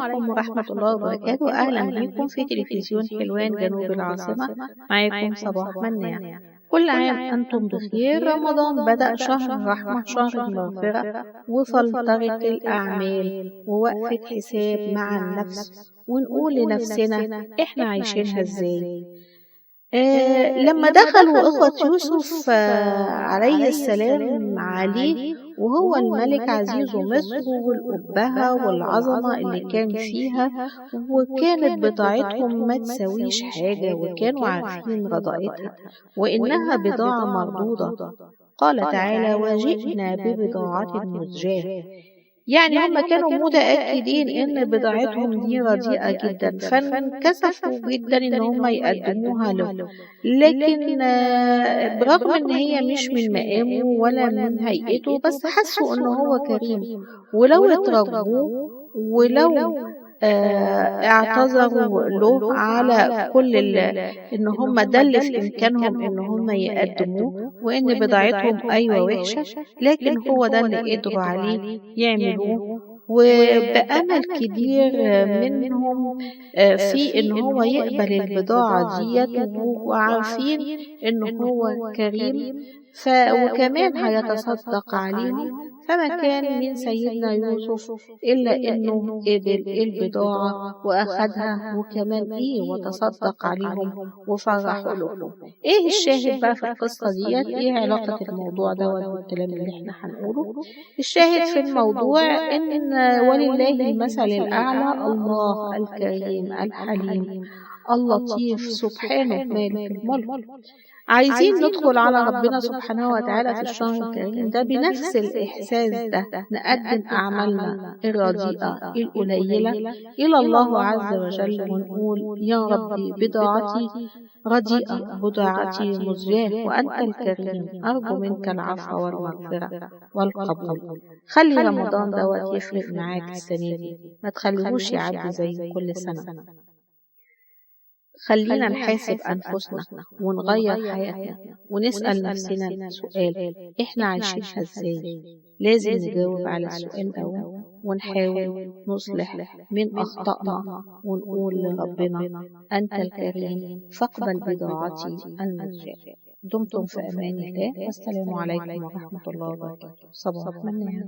عليكم ورحمة الله وبركاته. أهلا بكم في تلفزيون حلوان جنوب العاصمة. معاكم صباح مناع. كل عام أنتم بخير. رمضان بدأ، شهر الرحمة، شهر المغفرة وفلترة الأعمال ووقفة حساب مع النفس، ونقول لنفسنا إحنا عايشينها إزاي. لما دخلوا إخوة يوسف عليه السلام عليه وهو الملك عزيز مصر، والأبهة والعظمة اللي كان فيها، وكانت بضاعتهم ما تسويش حاجة، وكانوا عارفين رضائتها وإنها بضاعة مردودة. قال تعالى: وجئنا ببضاعة مزجاة. يعني هم كانوا متأكدين إن بضاعتهم دي رديئة جدا، فانكسفوا جدا إن هم يقدموها له، لكن برغم إن هي مش من مقامه ولا من هيئته، بس حسوا إن هو كريم، ولو اترجوه ولو اعتذروا له على كل إن هم ده اللي في إمكانهم إن هم يقدموه، وإن بضاعتهم أيوة وحشة، لكن هو ده اللي قدروا عليه يعملوه، وبأمل كبير منهم في إن هو يقبل البضاعة ديت، وعارفين إن هو كريم وكمان هيتصدق عليهم. فما كان من سيدنا يوسف إلا إنه قبل البضاعة وأخدها، وكمان وتصدق عليهم وفرحوا لهم. إيه الشاهد بقى في القصة ديت؟ إيه علاقة الموضوع دوت بالكلام اللي إحنا هنقوله؟ الشاهد في الموضوع إن ولله المثل الأعلى، الله الكريم الحليم اللطيف سبحانه مالك الملك. عايزين ندخل على ربنا سبحانه وتعالى في الشهر الكريم ده بنفس الإحساس ده، نقدم أعمالنا الرديئة القليلة إلى الله عز وجل، ونقول: يا ربي بضاعتي رديئة، بضاعتي مزجاة، وأنت الكريم، أرجو منك العفو والمغفرة والقبول. خلي رمضان دوت يفرق معاك السنة دي، ما تخليهوش يعدي زي كل سنة. خلينا نحاسب أنفسنا ونغير حياتنا، ونسأل نفسنا سؤال: إحنا عايشينها إزاي؟ لازم نجاوب على السؤال ده، ونحاول نصلح من أخطائنا، ونقول لربنا: أنت الكريم فاقبل بضاعتي المزجاة. دمتم في أمان الله، والسلام عليكم ورحمة الله وبركاته. صباح مناع.